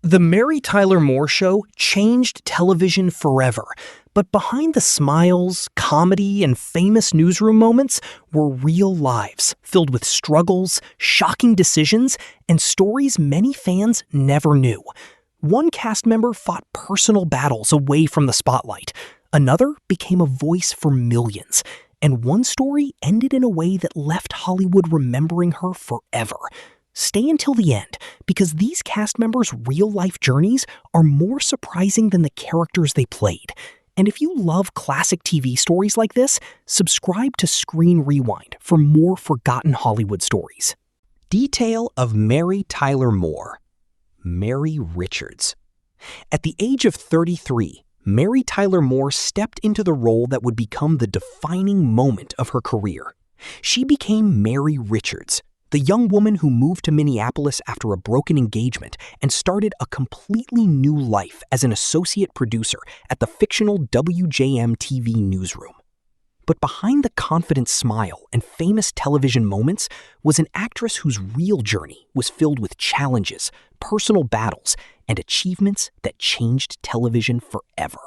The Mary Tyler Moore Show changed television forever, but behind the smiles, comedy, and famous newsroom moments were real lives filled with struggles, shocking decisions, and stories many fans never knew. One cast member fought personal battles away from the spotlight. Another became a voice for millions. And one story ended in a way that left Hollywood remembering her forever. Stay until the end, because these cast members' real-life journeys are more surprising than the characters they played. And if you love classic TV stories like this, subscribe to Screen Rewind for more forgotten Hollywood stories. Detail of Mary Tyler Moore. Mary Richards. At the age of 33, Mary Tyler Moore stepped into the role that would become the defining moment of her career. She became Mary Richards, the young woman who moved to Minneapolis after a broken engagement and started a completely new life as an associate producer at the fictional WJM TV newsroom. But behind the confident smile and famous television moments was an actress whose real journey was filled with challenges, personal battles, and achievements that changed television forever.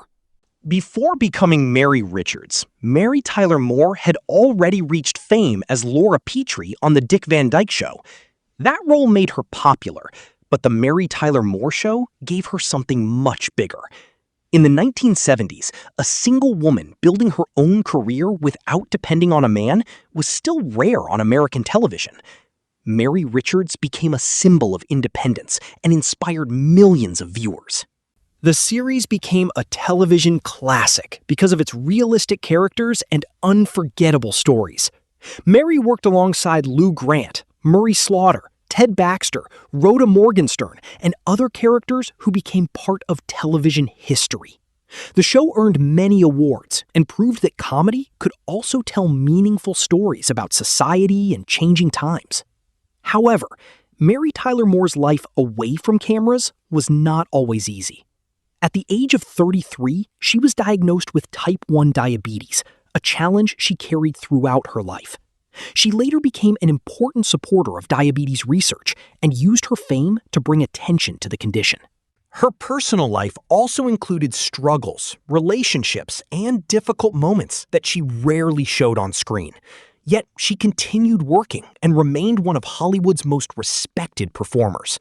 Before becoming Mary Richards, Mary Tyler Moore had already reached fame as Laura Petrie on The Dick Van Dyke Show. That role made her popular, but The Mary Tyler Moore Show gave her something much bigger. In the 1970s, a single woman building her own career without depending on a man was still rare on American television. Mary Richards became a symbol of independence and inspired millions of viewers. The series became a television classic because of its realistic characters and unforgettable stories. Mary worked alongside Lou Grant, Murray Slaughter, Ted Baxter, Rhoda Morgenstern, and other characters who became part of television history. The show earned many awards and proved that comedy could also tell meaningful stories about society and changing times. However, Mary Tyler Moore's life away from cameras was not always easy. At the age of 33, she was diagnosed with type 1 diabetes, a challenge she carried throughout her life. She later became an important supporter of diabetes research and used her fame to bring attention to the condition. Her personal life also included struggles, relationships, and difficult moments that she rarely showed on screen. Yet she continued working and remained one of Hollywood's most respected performers.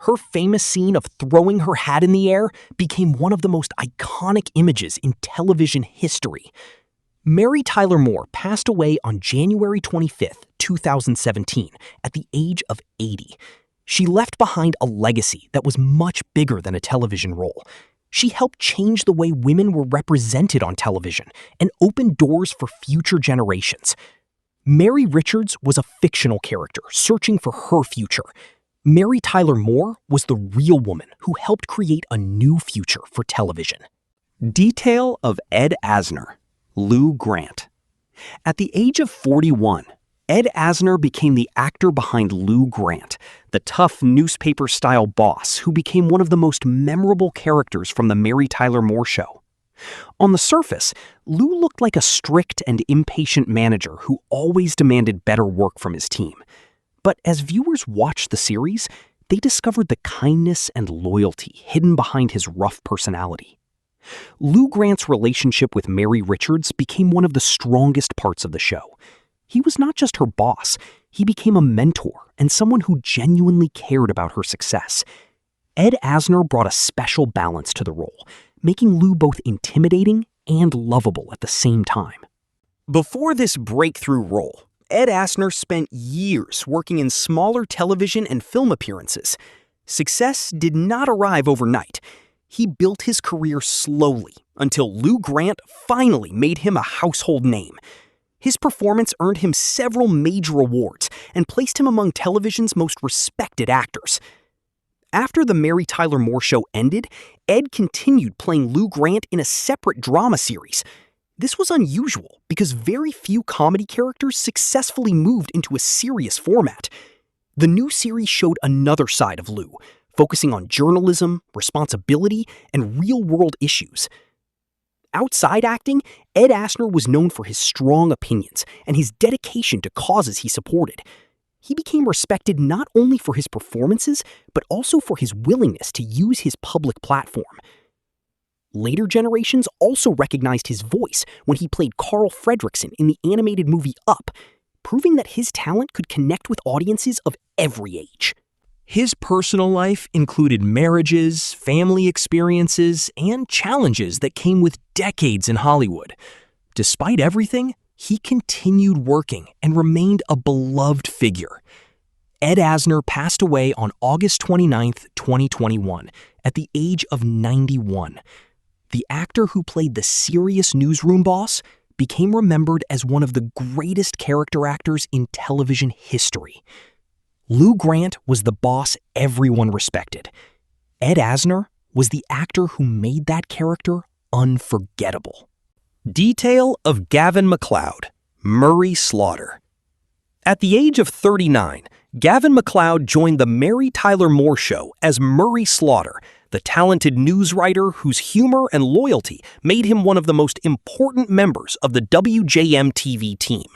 Her famous scene of throwing her hat in the air became one of the most iconic images in television history. Mary Tyler Moore passed away on January 25, 2017, at the age of 80. She left behind a legacy that was much bigger than a television role. She helped change the way women were represented on television and opened doors for future generations. Mary Richards was a fictional character searching for her future. Mary Tyler Moore was the real woman who helped create a new future for television. Detail of Ed Asner. Lou Grant. At the age of 41, Ed Asner became the actor behind Lou Grant, the tough newspaper-style boss who became one of the most memorable characters from the Mary Tyler Moore Show. On the surface, Lou looked like a strict and impatient manager who always demanded better work from his team. But as viewers watched the series, they discovered the kindness and loyalty hidden behind his rough personality. Lou Grant's relationship with Mary Richards became one of the strongest parts of the show. He was not just her boss, he became a mentor and someone who genuinely cared about her success. Ed Asner brought a special balance to the role, making Lou both intimidating and lovable at the same time. Before this breakthrough role, Ed Asner spent years working in smaller television and film appearances. Success did not arrive overnight. He built his career slowly until Lou Grant finally made him a household name. His performance earned him several major awards and placed him among television's most respected actors. After the Mary Tyler Moore Show ended, Ed continued playing Lou Grant in a separate drama series. This was unusual because very few comedy characters successfully moved into a serious format. The new series showed another side of Lou, focusing on journalism, responsibility, and real-world issues. Outside acting, Ed Asner was known for his strong opinions and his dedication to causes he supported. He became respected not only for his performances, but also for his willingness to use his public platform. Later generations also recognized his voice when he played Carl Fredricksen in the animated movie Up, proving that his talent could connect with audiences of every age. His personal life included marriages, family experiences, and challenges that came with decades in Hollywood. Despite everything, he continued working and remained a beloved figure. Ed Asner passed away on August 29, 2021, at the age of 91. The actor who played the serious newsroom boss became remembered as one of the greatest character actors in television history. Lou Grant was the boss everyone respected. Ed Asner was the actor who made that character unforgettable. Detail of Gavin MacLeod, Murray Slaughter. At the age of 39, Gavin MacLeod joined the Mary Tyler Moore Show as Murray Slaughter, the talented news writer whose humor and loyalty made him one of the most important members of the WJM-TV team.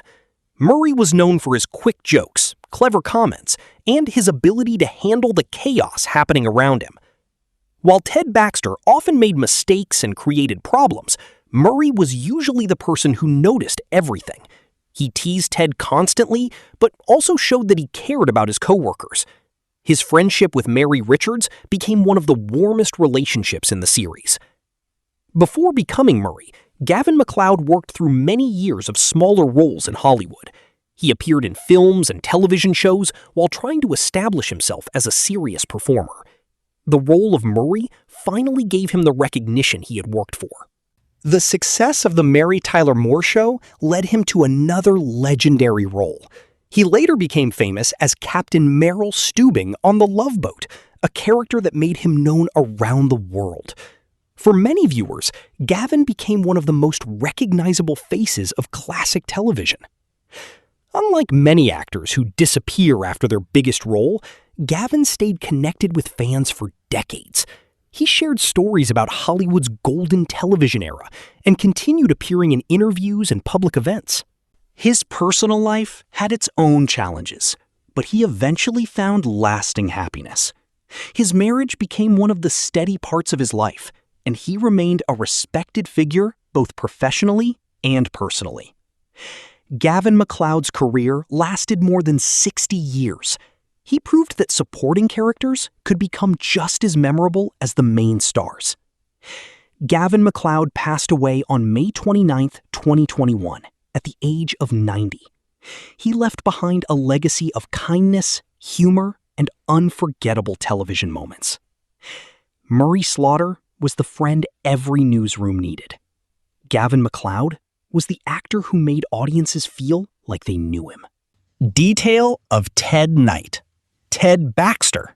Murray was known for his quick jokes, clever comments, and his ability to handle the chaos happening around him. While Ted Baxter often made mistakes and created problems, Murray was usually the person who noticed everything. He teased Ted constantly, but also showed that he cared about his coworkers. His friendship with Mary Richards became one of the warmest relationships in the series. Before becoming Murray, Gavin MacLeod worked through many years of smaller roles in Hollywood. He appeared in films and television shows while trying to establish himself as a serious performer. The role of Murray finally gave him the recognition he had worked for. The success of the Mary Tyler Moore Show led him to another legendary role. He later became famous as Captain Merrill Steubing on The Love Boat, a character that made him known around the world. For many viewers, Gavin became one of the most recognizable faces of classic television. Unlike many actors who disappear after their biggest role, Gavin stayed connected with fans for decades. He shared stories about Hollywood's golden television era and continued appearing in interviews and public events. His personal life had its own challenges, but he eventually found lasting happiness. His marriage became one of the steady parts of his life, and he remained a respected figure both professionally and personally. Gavin MacLeod's career lasted more than 60 years. He proved that supporting characters could become just as memorable as the main stars. Gavin MacLeod passed away on May 29, 2021, at the age of 90. He left behind a legacy of kindness, humor, and unforgettable television moments. Murray Slaughter was the friend every newsroom needed. Gavin MacLeod was the actor who made audiences feel like they knew him. Detail of Ted Knight, Ted Baxter.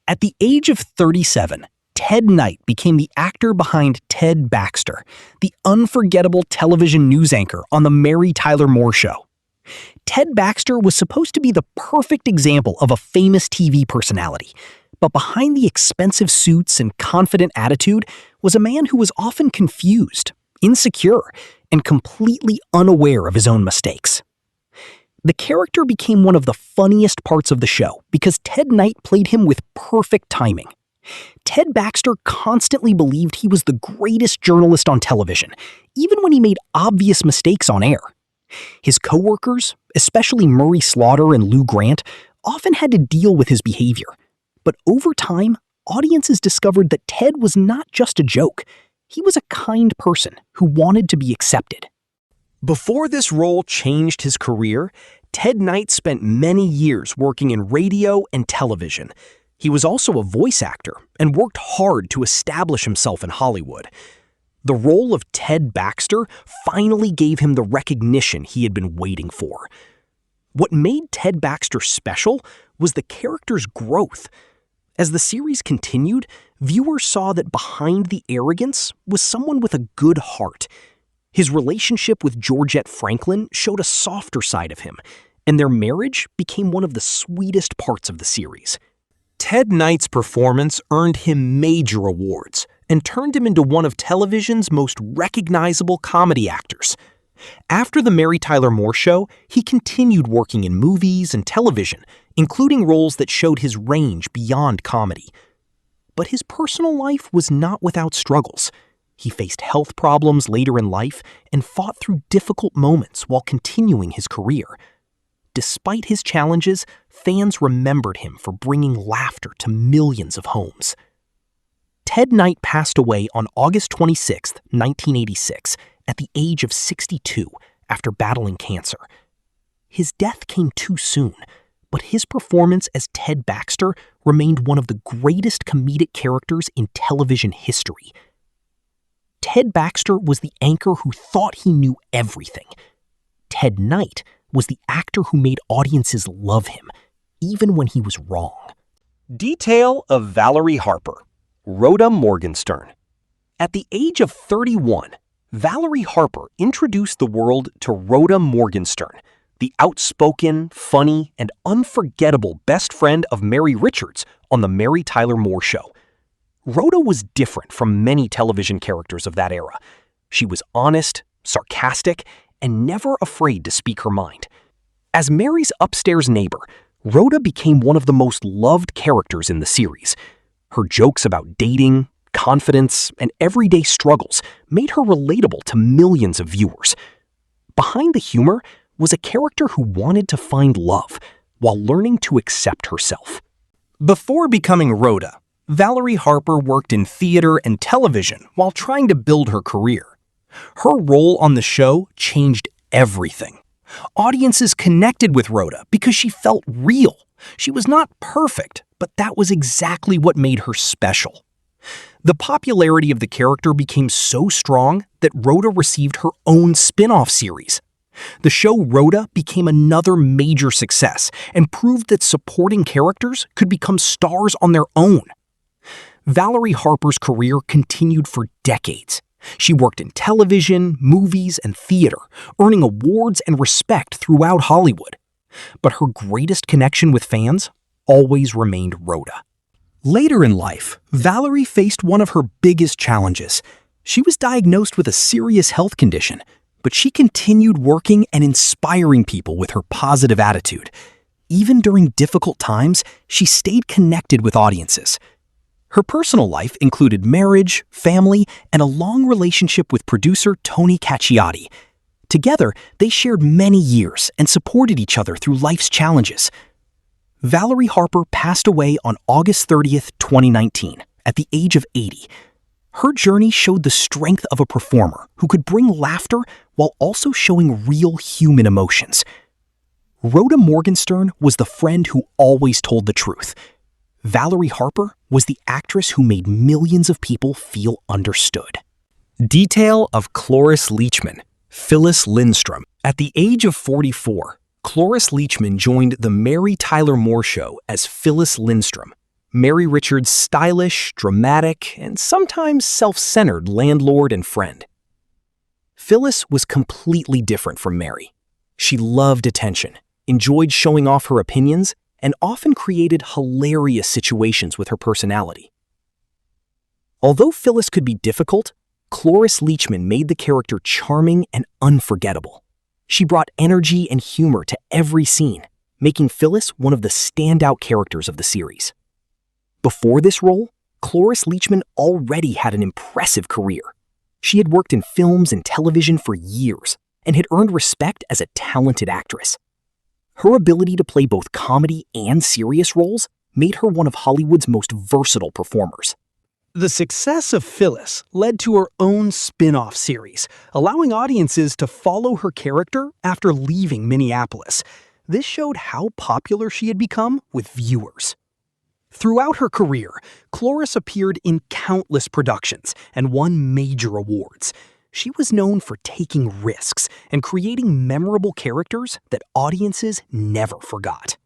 At the age of 37, Ted Knight became the actor behind Ted Baxter, the unforgettable television news anchor on the Mary Tyler Moore Show. Ted Baxter was supposed to be the perfect example of a famous TV personality, but behind the expensive suits and confident attitude was a man who was often confused, insecure, and completely unaware of his own mistakes. The character became one of the funniest parts of the show because Ted Knight played him with perfect timing. Ted Baxter constantly believed he was the greatest journalist on television, even when he made obvious mistakes on air. His coworkers, especially Murray Slaughter and Lou Grant, often had to deal with his behavior. But over time, audiences discovered that Ted was not just a joke. He was a kind person who wanted to be accepted. Before this role changed his career, Ted Knight spent many years working in radio and television. He was also a voice actor and worked hard to establish himself in Hollywood. The role of Ted Baxter finally gave him the recognition he had been waiting for. What made Ted Baxter special was the character's growth. As the series continued, viewers saw that behind the arrogance was someone with a good heart. His relationship with Georgette Franklin showed a softer side of him, and their marriage became one of the sweetest parts of the series. Ted Knight's performance earned him major awards and turned him into one of television's most recognizable comedy actors. After The Mary Tyler Moore Show, he continued working in movies and television, including roles that showed his range beyond comedy. But his personal life was not without struggles. He faced health problems later in life and fought through difficult moments while continuing his career. Despite his challenges, fans remembered him for bringing laughter to millions of homes. Ted Knight passed away on August 26, 1986, at the age of 62 after battling cancer. His death came too soon, but his performance as Ted Baxter remained one of the greatest comedic characters in television history. Ted Baxter was the anchor who thought he knew everything. Ted Knight was the actor who made audiences love him, even when he was wrong. Detail of Valerie Harper, Rhoda Morgenstern. At the age of 31, Valerie Harper introduced the world to Rhoda Morgenstern, the outspoken, funny, and unforgettable best friend of Mary Richards on The Mary Tyler Moore Show. Rhoda was different from many television characters of that era. She was honest, sarcastic, and never afraid to speak her mind. As Mary's upstairs neighbor, Rhoda became one of the most loved characters in the series. Her jokes about dating, confidence, and everyday struggles made her relatable to millions of viewers. Behind the humor was a character who wanted to find love while learning to accept herself. Before becoming Rhoda, Valerie Harper worked in theater and television while trying to build her career. Her role on the show changed everything. Audiences connected with Rhoda because she felt real. She was not perfect, but that was exactly what made her special. The popularity of the character became so strong that Rhoda received her own spin-off series. The show Rhoda became another major success and proved that supporting characters could become stars on their own. Valerie Harper's career continued for decades. She worked in television, movies, and theater, earning awards and respect throughout Hollywood. But her greatest connection with fans always remained Rhoda. Later in life, Valerie faced one of her biggest challenges. She was diagnosed with a serious health condition, but she continued working and inspiring people with her positive attitude. Even during difficult times, she stayed connected with audiences. Her personal life included marriage, family, and a long relationship with producer Tony Cacciati. Together, they shared many years and supported each other through life's challenges. Valerie Harper passed away on August 30th, 2019, at the age of 80. Her journey showed the strength of a performer who could bring laughter while also showing real human emotions. Rhoda Morgenstern was the friend who always told the truth. Valerie Harper was the actress who made millions of people feel understood. Detail of Cloris Leachman, Phyllis Lindstrom. At the age of 44, Cloris Leachman joined The Mary Tyler Moore Show as Phyllis Lindstrom, Mary Richards' stylish, dramatic, and sometimes self-centered landlord and friend. Phyllis was completely different from Mary. She loved attention, enjoyed showing off her opinions, and often created hilarious situations with her personality. Although Phyllis could be difficult, Cloris Leachman made the character charming and unforgettable. She brought energy and humor to every scene, making Phyllis one of the standout characters of the series. Before this role, Cloris Leachman already had an impressive career. She had worked in films and television for years and had earned respect as a talented actress. Her ability to play both comedy and serious roles made her one of Hollywood's most versatile performers. The success of Phyllis led to her own spin-off series, allowing audiences to follow her character after leaving Minneapolis. This showed how popular she had become with viewers. Throughout her career, Cloris appeared in countless productions and won major awards. She was known for taking risks and creating memorable characters that audiences never forgot.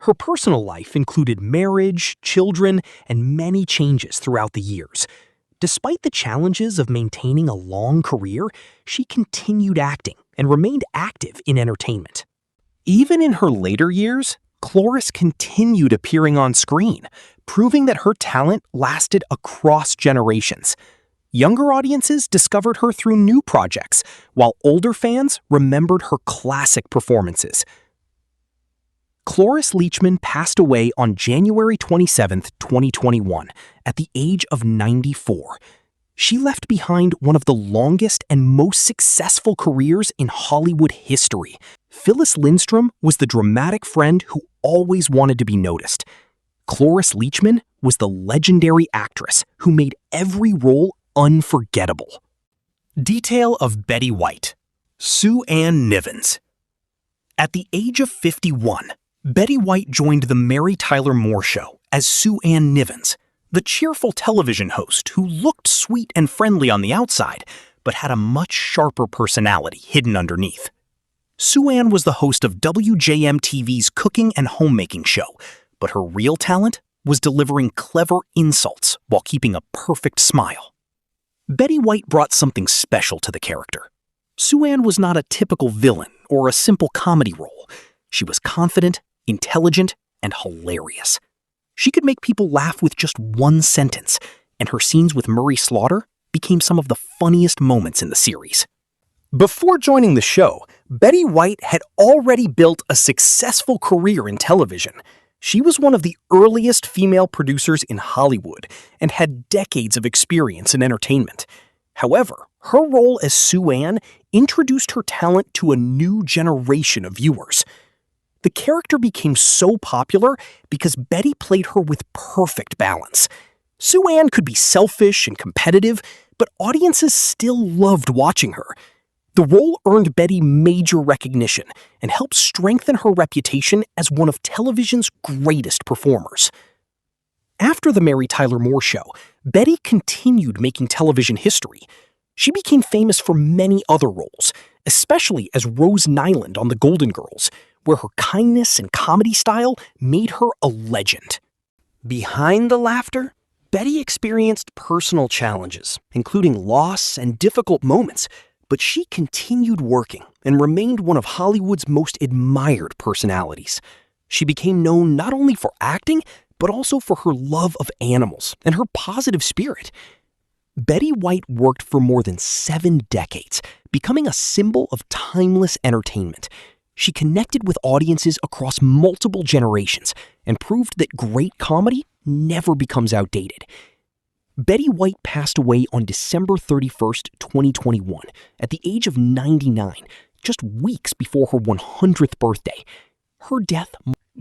Her personal life included marriage, children, and many changes throughout the years. Despite the challenges of maintaining a long career, she continued acting and remained active in entertainment. Even in her later years, Cloris continued appearing on screen, proving that her talent lasted across generations. Younger audiences discovered her through new projects, while older fans remembered her classic performances. Cloris Leachman passed away on January 27, 2021, at the age of 94. She left behind one of the longest and most successful careers in Hollywood history. Phyllis Lindstrom was the dramatic friend who always wanted to be noticed. Cloris Leachman was the legendary actress who made every role unforgettable. Detail of Betty White. Sue Ann Nivens. At the age of 51, Betty White joined The Mary Tyler Moore Show as Sue Ann Nivens, the cheerful television host who looked sweet and friendly on the outside, but had a much sharper personality hidden underneath. Sue Ann was the host of WJM-TV's cooking and homemaking show, but her real talent was delivering clever insults while keeping a perfect smile. Betty White brought something special to the character. Sue Ann was not a typical villain or a simple comedy role. She was confident, intelligent, and hilarious. She could make people laugh with just one sentence, and her scenes with Murray Slaughter became some of the funniest moments in the series. Before joining the show, Betty White had already built a successful career in television. She was one of the earliest female producers in Hollywood and had decades of experience in entertainment. However, her role as Sue Ann introduced her talent to a new generation of viewers. The character became so popular because Betty played her with perfect balance. Sue Ann could be selfish and competitive, but audiences still loved watching her. The role earned Betty major recognition and helped strengthen her reputation as one of television's greatest performers. After The Mary Tyler Moore Show, Betty continued making television history. She became famous for many other roles, especially as Rose Nyland on The Golden Girls, where her kindness and comedy style made her a legend. Behind the laughter, Betty experienced personal challenges, including loss and difficult moments, but she continued working and remained one of Hollywood's most admired personalities. She became known not only for acting, but also for her love of animals and her positive spirit. Betty White worked for more than 7 decades, becoming a symbol of timeless entertainment. She connected with audiences across multiple generations and proved that great comedy never becomes outdated. Betty White passed away on December 31st, 2021, at the age of 99, just weeks before her 100th birthday. Her death.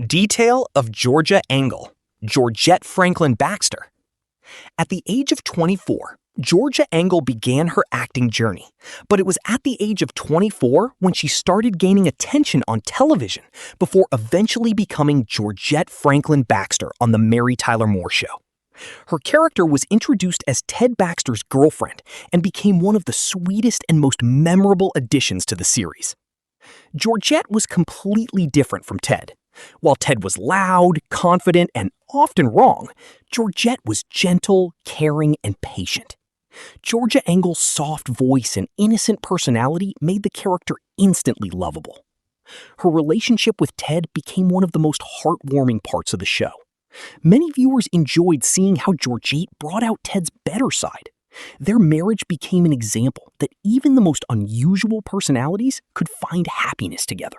Detail of Georgia Engel, Georgette Franklin Baxter. At the age of 24, Georgia Engel began her acting journey, but it was at the age of 24 when she started gaining attention on television before eventually becoming Georgette Franklin Baxter on The Mary Tyler Moore Show. Her character was introduced as Ted Baxter's girlfriend and became one of the sweetest and most memorable additions to the series. Georgette was completely different from Ted. While Ted was loud, confident, and often wrong, Georgette was gentle, caring, and patient. Georgia Engel's soft voice and innocent personality made the character instantly lovable. Her relationship with Ted became one of the most heartwarming parts of the show. Many viewers enjoyed seeing how Georgette brought out Ted's better side. Their marriage became an example that even the most unusual personalities could find happiness together.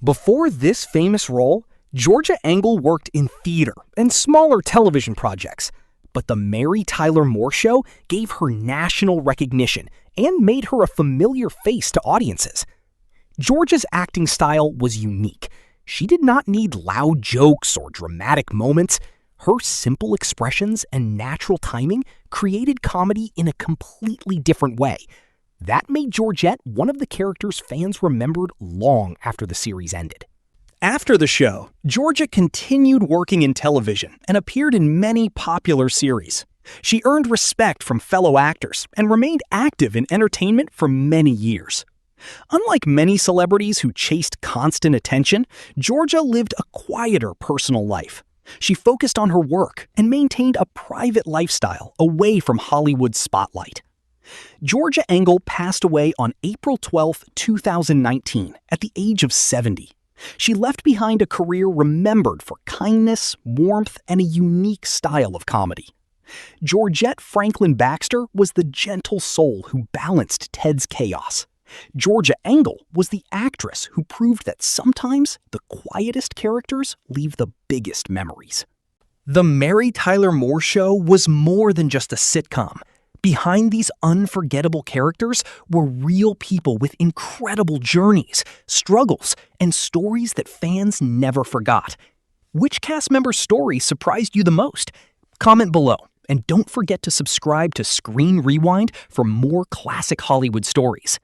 Before this famous role, Georgia Engel worked in theater and smaller television projects, but The Mary Tyler Moore Show gave her national recognition and made her a familiar face to audiences. Georgia's acting style was unique. She did not need loud jokes or dramatic moments. Her simple expressions and natural timing created comedy in a completely different way. That made Georgette one of the characters fans remembered long after the series ended. After the show, Georgia continued working in television and appeared in many popular series. She earned respect from fellow actors and remained active in entertainment for many years. Unlike many celebrities who chased constant attention, Georgia lived a quieter personal life. She focused on her work and maintained a private lifestyle away from Hollywood's spotlight. Georgia Engel passed away on April 12, 2019, at the age of 70. She left behind a career remembered for kindness, warmth, and a unique style of comedy. Georgette Franklin Baxter was the gentle soul who balanced Ted's chaos. Georgia Engel was the actress who proved that sometimes the quietest characters leave the biggest memories. The Mary Tyler Moore Show was more than just a sitcom. Behind these unforgettable characters were real people with incredible journeys, struggles, and stories that fans never forgot. Which cast member's story surprised you the most? Comment below, and don't forget to subscribe to Screen Rewind for more classic Hollywood stories.